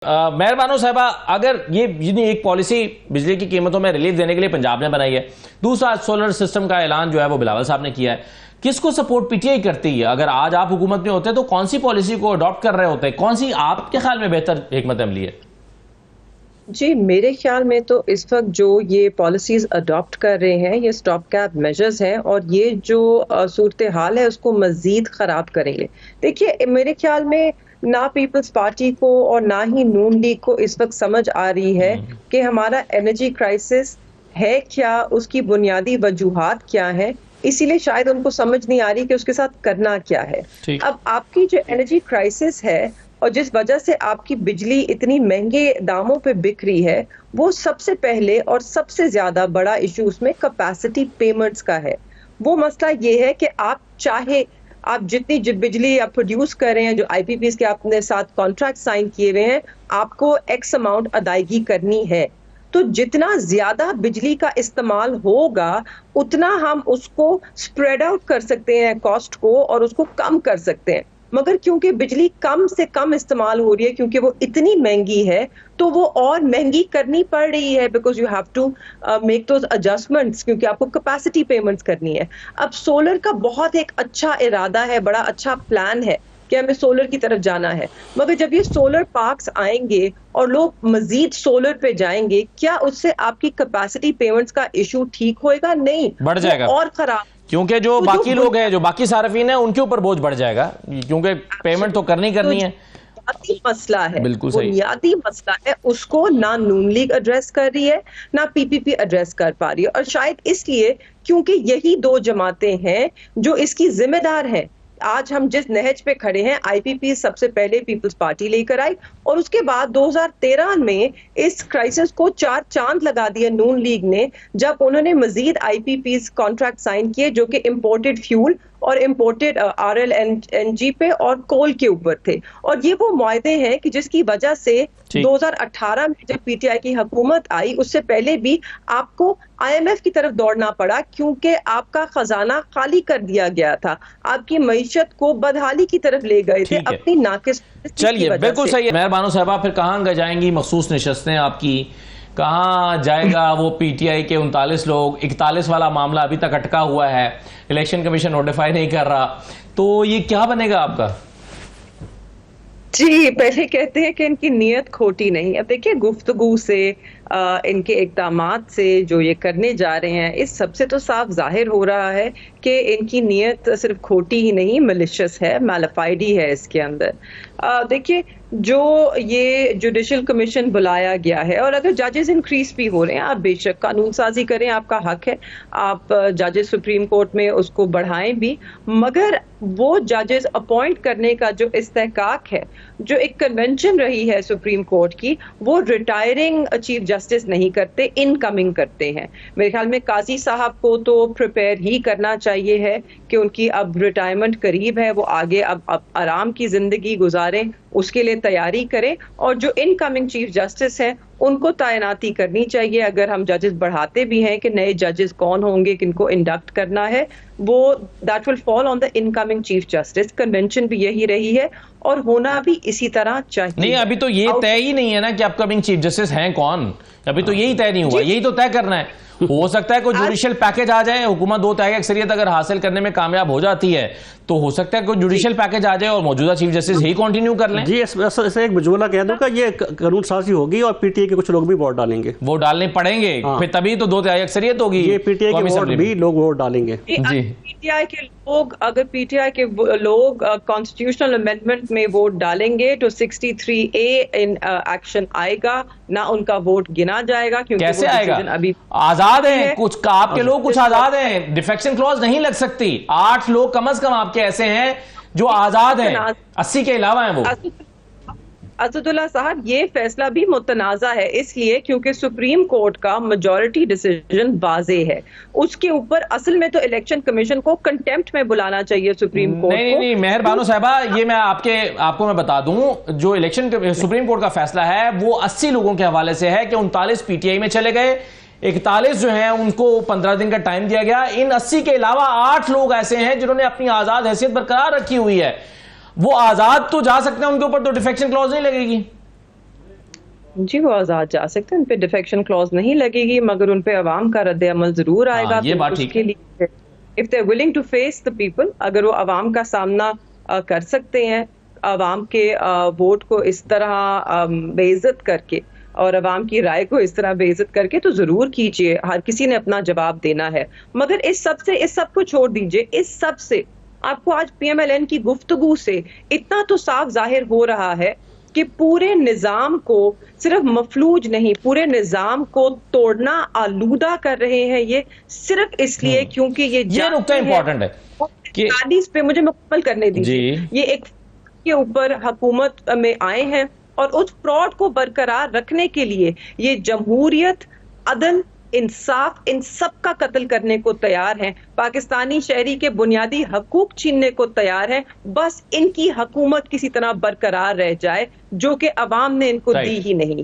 مہر بانو صاحبہ، اگر یہ ایک پالیسی بجلی کی قیمتوں میں ریلیف دینے کے لیے پنجاب نے بنائی ہے، دوسرا سولر سسٹم کا اعلان جو ہے وہ بلاول صاحب نے کیا ہے، کس کو سپورٹ پی ٹی آئی کرتی ہے؟ اگر آج آپ حکومت میں ہوتے تو کون سی پالیسی کو اڈاپٹ کر رہے ہوتے؟ کون سی آپ کے خیال میں بہتر حکمت عملی ہے؟ جی میرے خیال میں تو اس وقت جو یہ پالیسیز اڈاپٹ کر رہے ہیں یہ سٹاپ کیپ میجرز ہیں، اور یہ جو صورتحال ہے اس کو مزید خراب کریں گے۔ دیکھیے میرے خیال میں نہ پیپلز پارٹی کو اور نہ ہی نون لیگ کو اس وقت سمجھ آ رہی ہے کہ ہمارا انرجی کرائسس ہے کیا، اس کی بنیادی وجوہات کیا ہیں، اسی لیے شاید ان کو سمجھ نہیں آ رہی کہ اس کے ساتھ کرنا کیا ہے۔ اب آپ کی جو انرجی کرائسس ہے اور جس وجہ سے آپ کی بجلی اتنی مہنگے داموں پہ بک رہی ہے، وہ سب سے پہلے اور سب سے زیادہ بڑا ایشو اس میں کیپیسٹی پیمنٹس کا ہے۔ وہ مسئلہ یہ ہے کہ آپ جتنی بجلی آپ پروڈیوس کر رہے ہیں، جو آئی پی پیز کے آپ نے ساتھ کانٹریکٹ سائن کیے ہوئے ہیں، آپ کو ایکس اماؤنٹ ادائیگی کرنی ہے۔ تو جتنا زیادہ بجلی کا استعمال ہوگا اتنا ہم اس کو اسپریڈ آؤٹ کر سکتے ہیں کاسٹ کو، اور اس کو کم کر سکتے ہیں۔ مگر کیونکہ بجلی کم سے کم استعمال ہو رہی ہے، کیونکہ وہ اتنی مہنگی ہے، تو وہ اور مہنگی کرنی پڑ رہی ہے، because you have to make those adjustments, کیونکہ آپ کو کیپیسٹی پیمنٹس کرنی ہے۔ اب سولر کا بہت ایک اچھا ارادہ ہے، بڑا اچھا پلان ہے کہ ہمیں سولر کی طرف جانا ہے، مگر جب یہ سولر پارکس آئیں گے اور لوگ مزید سولر پہ جائیں گے، کیا اس سے آپ کی کیپیسٹی پیمنٹس کا ایشو ٹھیک ہوئے گا؟ نہیں، بڑھ جائے گا اور خراب، کیونکہ جو باقی لوگ ہیں، جو باقی صارفین ہیں، ان کے اوپر بوجھ بڑھ جائے گا، کیونکہ پیمنٹ تو کرنی ہے۔ بنیادی مسئلہ ہے، بالکل صحیح، بنیادی مسئلہ ہے، اس کو نہ نون لیگ ایڈریس کر رہی ہے نہ پی پی پی ایڈریس کر پا رہی ہے، اور شاید اس لیے کیونکہ یہی دو جماعتیں ہیں جو اس کی ذمہ دار ہیں۔ آج ہم جس نہج پہ کھڑے ہیں، آئی پی پی سب سے پہلے پیپلز پارٹی لے کر آئی، اور اس کے بعد 2013 میں اس کرائسس کو 4 چاند لگا دیا نون لیگ نے، جب انہوں نے مزید I P Ps contract sign کیے جو کہ امپورٹڈ فیول اور imported R L N G پہ اور کول کے اوپر تھے، اور یہ وہ معاہدے ہیں کہ جس کی وجہ سے 2018 میں جب پی ٹی آئی کی حکومت آئی، اس سے پہلے بھی آپ کو آئی ایم ایف کی طرف دوڑنا پڑا، کیونکہ آپ کا خزانہ خالی کر دیا گیا تھا، آپ کی معیشت کو بدحالی کی طرف لے گئے تھے اپنی ناقص۔ چلیے بالکل صحیح ہے۔ مہر بانو صاحبہ، پھر کہاں جائیں گی مخصوص نشستیں آپ کی؟ کہاں جائے گا وہ پی ٹی آئی کے 39 لوگ؟ 41 والا معاملہ ابھی تک اٹکا ہوا ہے، الیکشن کمیشن نوٹیفائی نہیں کر رہا، تو یہ کیا بنے گا آپ کا؟ جی پہلے کہتے ہیں کہ ان کی نیت کھوٹی نہیں۔ اب دیکھیے گفتگو سے، ان کے اقدامات سے جو یہ کرنے جا رہے ہیں، اس سب سے تو صاف ظاہر ہو رہا ہے کہ ان کی نیت صرف کھوٹی ہی نہیں، ملیشس ہے، میلیفائڈ ہی ہے اس کے اندر۔ دیکھیے جو یہ جوڈیشل کمیشن بلایا گیا ہے، اور اگر ججز انکریز بھی ہو رہے ہیں، آپ بے شک قانون سازی کریں، آپ کا حق ہے، آپ ججز سپریم کورٹ میں اس کو بڑھائیں بھی، مگر وہ ججز اپوائنٹ کرنے کا جو استحقاق ہے، جو ایک کنونشن رہی ہے سپریم کورٹ کی، وہ ریٹائرنگ چیف جسٹس نہیں کرتے، ان کمنگ کرتے ہیں۔ میرے خیال میں قاضی صاحب کو تو پریپیئر ہی کرنا چاہیے ہے کہ ان کی اب ریٹائرمنٹ قریب ہے، وہ آگے اب آرام کی زندگی گزاریں، اس کے لیے تیاری کریں، اور جو ان کمنگ چیف جسٹس ہیں ان کو تعیناتی کرنی چاہیے۔ اگر ہم ججز بڑھاتے بھی ہیں کہ نئے ججز کون ہوں گے، کن کو انڈکٹ کرنا ہے، وہ that will fall on the in coming chief justice. Convention بھی یہی رہی ہے اور ہونا بھی اسی طرح چاہیے۔ نہیں، ابھی تو یہ طے ہی نہیں ہے نا کہ اپ کمنگ چیف جسٹس ہیں کون، ابھی تو یہی طے نہیں ہوا، یہی تو طے کرنا ہے۔ ہو سکتا ہے کوئی جوڈیشل پیکج آ جائے، حکومت 2 تہائی اکثریت اگر حاصل کرنے میں کامیاب ہو جاتی ہے تو ہو سکتا ہے کوئی جوڈیشل پیکج آ جائے اور موجودہ چیف جسٹس ہی کنٹینیو کر لیں۔ جی اسے ایک جملہ کہہ دوں کہ یہ قانون سازی ہوگی اور پی ٹی آئی کے کچھ لوگ بھی ووٹ ڈالیں گے، وہ ڈالنے پڑیں گے، پھر تبھی تو 2 تہائی اکثریت ہوگی، یہ پی ٹی آئی کے ووٹ بھی لوگ ووٹ ڈالیں گے۔ جی پی ٹی آئی کے لوگ، اگر پی ٹی آئی کے لوگ کانسٹیٹیوشنل امینڈمنٹ میں ووٹ ڈالیں گے تو 63A ان ایکشن آئے گا، نہ ان کا ووٹ گنا جائے گا، کیونکہ کیسے آئے گا؟ ابھی آزاد ہیں کچھ، آپ کے لوگ کچھ آزاد ہیں، ڈیفیکشن کلوز نہیں لگ سکتی۔ 8 لوگ کم از کم آپ کے ایسے ہیں جو آزاد ہیں، 80 کے علاوہ ہیں وہ۔ اسد اللہ صاحب، یہ فیصلہ بھی متنازع ہے، اس لیے کیونکہ سپریم کورٹ کا میجورٹی ڈیسیجن واضح ہے، اس کے اوپر اصل میں تو الیکشن کمیشن کو کنٹیمپٹ میں بلانا چاہیے سپریم کورٹ کو۔ نہیں، مہر بانو صاحبہ، یہ میں آپ کو میں بتا دوں، جو سپریم کورٹ کا فیصلہ ہے وہ 80 لوگوں کے حوالے سے ہے کہ 39 پی ٹی آئی میں چلے گئے، 41 جو ہیں ان کو 15 دن کا ٹائم دیا گیا، ان 80 کے علاوہ 8 لوگ ایسے ہیں جنہوں نے اپنی آزاد حیثیت برقرار رکھی ہوئی ہے، وہ آزاد تو جا سکتے ہیں، ان کے اوپر تو ڈیفیکشن کلوز نہیں لگے گی۔ جی وہ آزاد جا سکتے ہیں, ان پہ ڈیفیکشن کلوز نہیں لگے گی, مگر ان پہ عوام کا رد عمل ضرور آئے گا. یہ بات اس ٹھیک کے لیے if they're willing to face the people, اگر وہ عوام کا سامنا کر سکتے ہیں, عوام کے ووٹ کو اس طرح بے عزت کر کے اور عوام کی رائے کو اس طرح بے عزت کر کے, تو ضرور کیجئے, ہر کسی نے اپنا جواب دینا ہے. مگر اس سب کو چھوڑ دیجئے. اس سب سے آپ کو آج پی ایم ایل این کی گفتگو سے اتنا تو صاف ظاہر ہو رہا ہے کہ پورے نظام کو صرف مفلوج نہیں, پورے نظام کو توڑنا آلودہ کر رہے ہیں یہ صرف اس لیے کیونکہ یہ نقطہ امپورٹنٹ ہے کہ 40 پہ مجھے مکمل کرنے دیجیے. یہ ایک کے اوپر حکومت میں آئے ہیں اور اس فراڈ کو برقرار رکھنے کے لیے یہ جمہوریت, عدل, انصاف, ان سب کا قتل کرنے کو تیار ہیں. پاکستانی شہری کے بنیادی حقوق چھیننے کو تیار ہیں, بس ان کی حکومت کسی طرح برقرار رہ جائے, جو کہ عوام نے ان کو دی ہی نہیں.